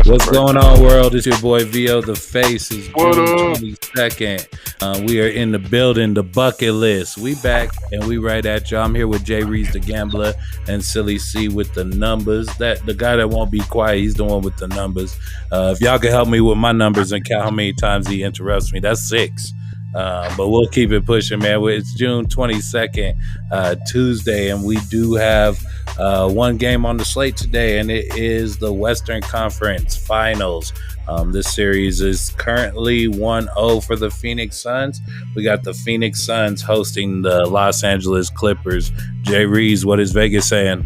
What's going on, world? It's your boy VO The Face. It's June 22nd. We are in the building, the bucket list. We back and we right at you. I'm here with Jay Reese, the gambler, and Silly C with the numbers. That the guy that won't be quiet, he's the one with the numbers. If y'all can help me with my numbers and count how many times he interrupts me, that's 6. But we'll keep it pushing, man. It's June 22nd, Tuesday, and we do have one game on the slate today, and it is the Western Conference Finals. This series is currently 1-0 for the Phoenix Suns. We got the Phoenix Suns hosting the Los Angeles Clippers. Jay Reese, what is Vegas saying?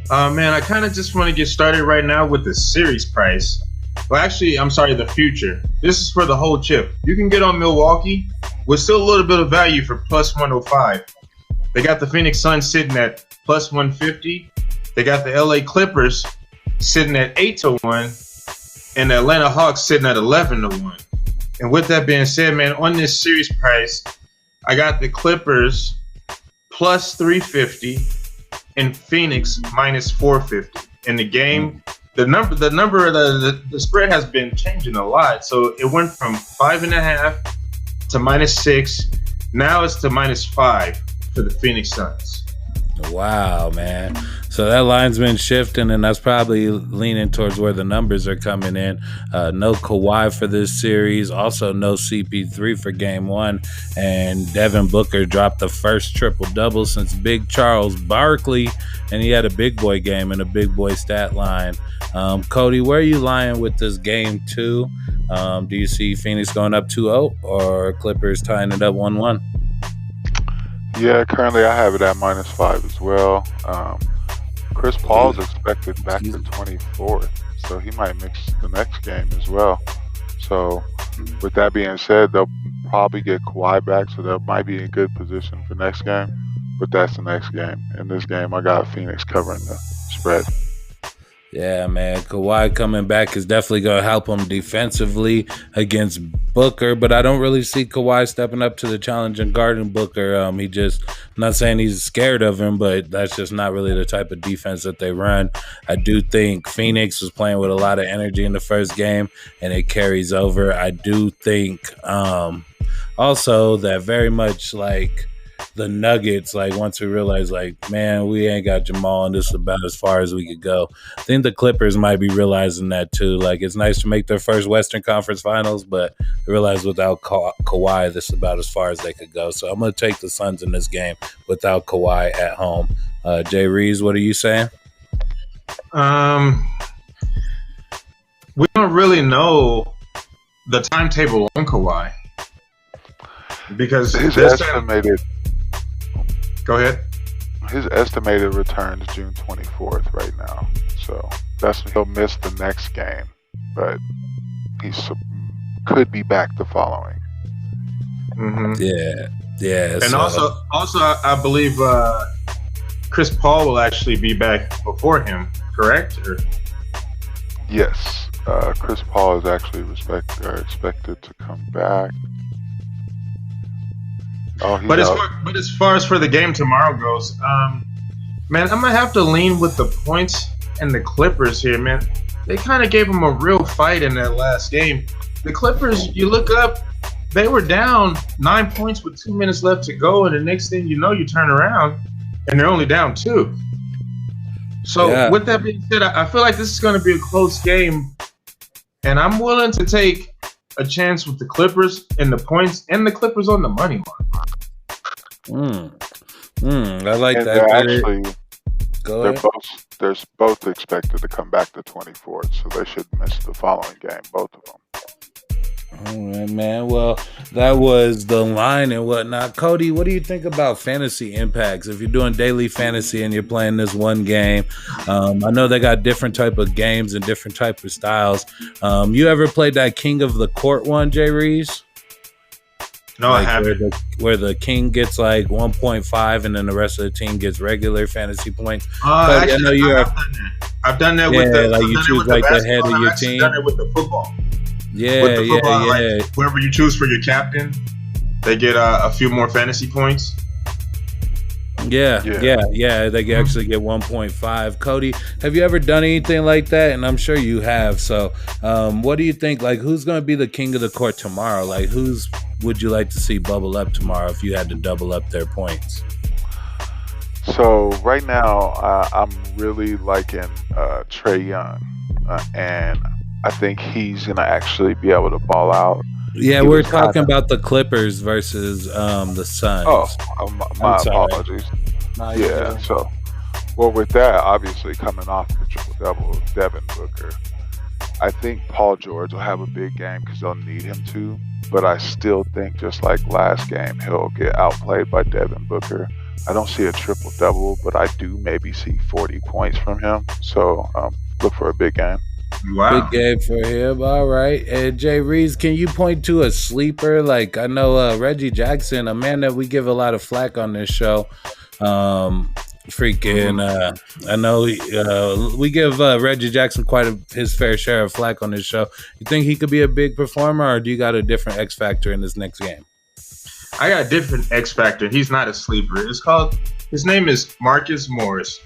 Man, I kind of just want to get started right now with the series price. Well, actually, I'm sorry, the future. This is for the whole chip. You can get on Milwaukee with still a little bit of value for plus 105. They got the Phoenix Suns sitting at plus 150. They got the LA Clippers sitting at 8-1, and the Atlanta Hawks sitting at 11-1. And with that being said, man, on this series price, I got the Clippers plus 350 and Phoenix minus 450. In the game, the spread has been changing a lot. So it went from 5.5 to minus 6. Now it's to minus 5 for the Phoenix Suns. Wow, man. So that line's been shifting, and that's probably leaning towards where the numbers are coming in. No Kawhi for this series. Also, no CP3 for game 1. And Devin Booker dropped the first triple-double since Big Charles Barkley, and he had a big boy game and a big boy stat line. Cody, where are you lying with this game 2? Do you see Phoenix going up 2-0 or Clippers tying it up 1-1? Yeah, currently I have it at minus 5 as well. Chris Paul's expected back the 24th, so he might mix the next game as well. So with that being said, they'll probably get Kawhi back, so they might be in good position for next game. But that's the next game. In this game, I got Phoenix covering the spread. Yeah, man. Kawhi coming back is definitely going to help him defensively against Booker, but I don't really see Kawhi stepping up to the challenge and guarding Booker. I'm not saying he's scared of him, but that's just not really the type of defense that they run. I do think Phoenix was playing with a lot of energy in the first game, and it carries over. I do think also that very much like the Nuggets, like once we realize, like, man, we ain't got Jamal and this is about as far as we could go. I think the Clippers might be realizing that too. Like, it's nice to make their first Western Conference Finals, but they realize without Kawhi, this is about as far as they could go. So I'm going to take the Suns in this game without Kawhi at home. Jay Reese, what are you saying? We don't really know the timetable on Kawhi because his estimated. Go ahead. His estimated return is June 24th right now, so he'll miss the next game, but he could be back the following. Mm-hmm. Yeah. And also, I believe Chris Paul will actually be back before him. Correct? Yes, Chris Paul is actually expected to come back. But as far as for the game tomorrow goes, man, I'm gonna have to lean with the points and the Clippers here, man. They kind of gave them a real fight in that last game. The Clippers, you look up, they were down 9 points with 2 minutes left to go, and the next thing you know, you turn around and they're only down 2. So with that being said, I feel like this is going to be a close game, and I'm willing to take a chance with the Clippers and the points and the Clippers on the money line. I like and that. They're both expected to come back the 24th, so they should miss the following game, both of them. All right, man. Well, that was the line and whatnot. Cody, what do you think about fantasy impacts? If you're doing daily fantasy and you're playing this one game, I know they got different type of games and different type of styles. You ever played that King of the Court one, Jay Reese? No, I like haven't. where the king gets like 1.5 and then the rest of the team gets regular fantasy points. Cody, I Actually, know you are. I've done that. I've done that with Yeah, the. like I've you done it choose with the like the head basketball. of And your I've actually done team. it with the football. With Yeah, the yeah, football, like yeah. whoever you choose for your captain, they get a few more fantasy points. Yeah, Yeah. yeah, yeah. They can actually get 1.5. Cody, have you ever done anything like that? And I'm sure you have. So, what do you think? Like, who's going to be the king of the court tomorrow? Like, who's would you like to see bubble up tomorrow if you had to double up their points? So right now, I'm really liking Trey Young, and I think he's gonna actually be able to ball out. Yeah, He we're was talking kinda- about the Clippers versus the Suns. Oh, my I'm sorry. apologies. No, you're Yeah. good. So, well, with that, obviously coming off the triple double of Devin Booker, I think Paul George will have a big game because they'll need him to. But I still think, just like last game, he'll get outplayed by Devin Booker. I don't see a triple double, but I do maybe see 40 points from him. So look for a big game. Wow. Big game for him. All right. And Jay Reeves, can you point to a sleeper? Like, I know Reggie Jackson, a man that we give a lot of flack on this show. I know we give Reggie Jackson his fair share of flack on this show. You think he could be a big performer, or do you got a different X factor in this next game? I got a different X factor. He's not a sleeper. His name is Marcus Morris.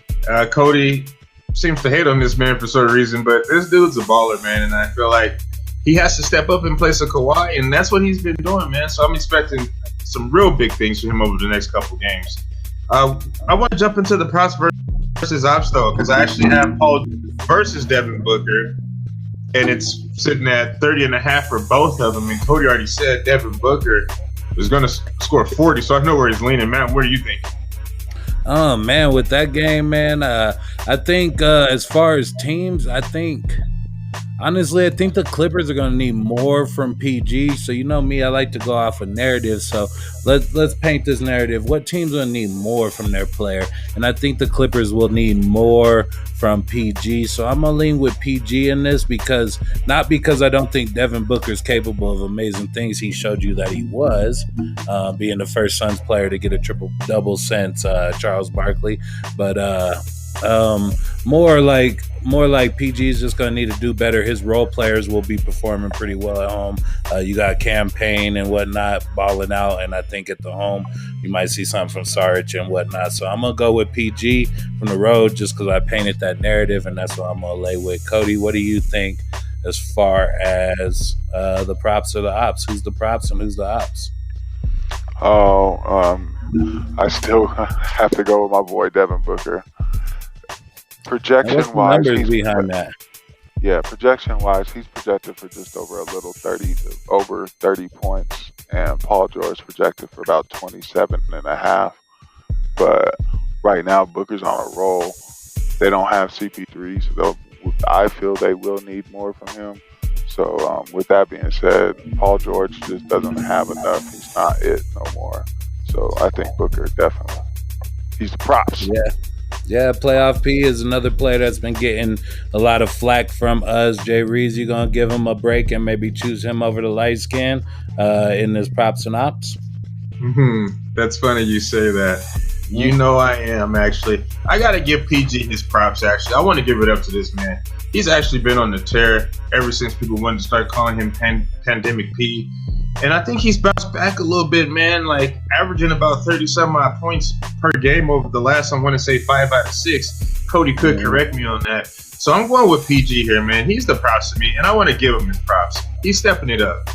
Cody seems to hate on this man for some reason, but this dude's a baller, man, and I feel like he has to step up in place of Kawhi, and that's what he's been doing, man. So I'm expecting some real big things from him over the next couple games. I want to jump into the props versus ops, though, because I actually have Paul versus Devin Booker, and it's sitting at 30.5 for both of them, and Cody already said Devin Booker is going to score 40, so I know where he's leaning. Matt, what do you think? Oh man, with that game, man, I think as far as teams, honestly, I think the Clippers are going to need more from PG. So you know me, I like to go off a narrative. So let's paint this narrative. What teams going to need more from their player? And I think the Clippers will need more from PG. So I'm going to lean with PG in this not because I don't think Devin Booker is capable of amazing things. He showed you that he was, being the first Suns player to get a triple-double since Charles Barkley. But more like PG is just going to need to do better. His role players will be performing pretty well at home. You got campaign and whatnot balling out, and I think at the home you might see something from Saric and whatnot. So I'm going to go with PG from the road just because I painted that narrative, and that's what I'm going to lay with. Cody, what do you think as far as the props or the ops? Who's the props and who's the ops? I still have to go with my boy Devin Booker. Projection What's the wise, numbers behind that? Yeah, projection wise, he's projected for just over 30 points, and Paul George projected for about 27.5. But right now, Booker's on a roll. They don't have CP3, so I feel they will need more from him. So with that being said, Paul George just doesn't have enough. He's not it no more. So I think Booker definitely. He's the props. Yeah, Playoff P is another player that's been getting a lot of flack from us. Jay Reeves, you gonna give him a break and maybe choose him over the light skin in his props and ops? That's funny you say that. You know I am, actually. I got to give PG his props, actually. I want to give it up to this man. He's actually been on the tear ever since people wanted to start calling him Pandemic P. And I think he's bounced back a little bit, man, like averaging about 30-some odd points per game over the last, I want to say 5 out of 6. Cody could correct me on that. So I'm going with PG here, man. He's the props to me, and I want to give him his props. He's stepping it up.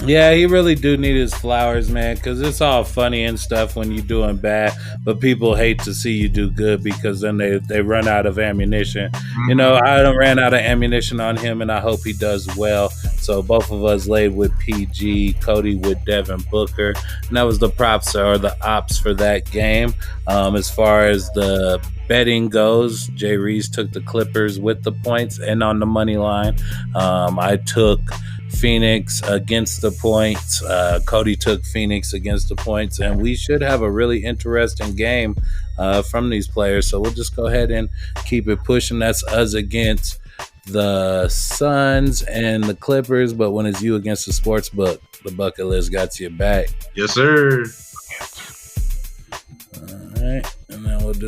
Yeah, he really do need his flowers, man, because it's all funny and stuff when you're doing bad, but people hate to see you do good because then they run out of ammunition. You know, I done ran out of ammunition on him, and I hope he does well. So both of us laid with PG, Cody with Devin Booker, and that was the props or the ops for that game. As far as the betting goes, Jay Reeves took the Clippers with the points and on the money line. I took Phoenix against the points. Cody took Phoenix against the points, and we should have a really interesting game from these players. So we'll just go ahead and keep it pushing. That's us against the Suns and the Clippers, but when it's you against the sports book, the bucket list got your back. Yes, sir. All right, and then we'll do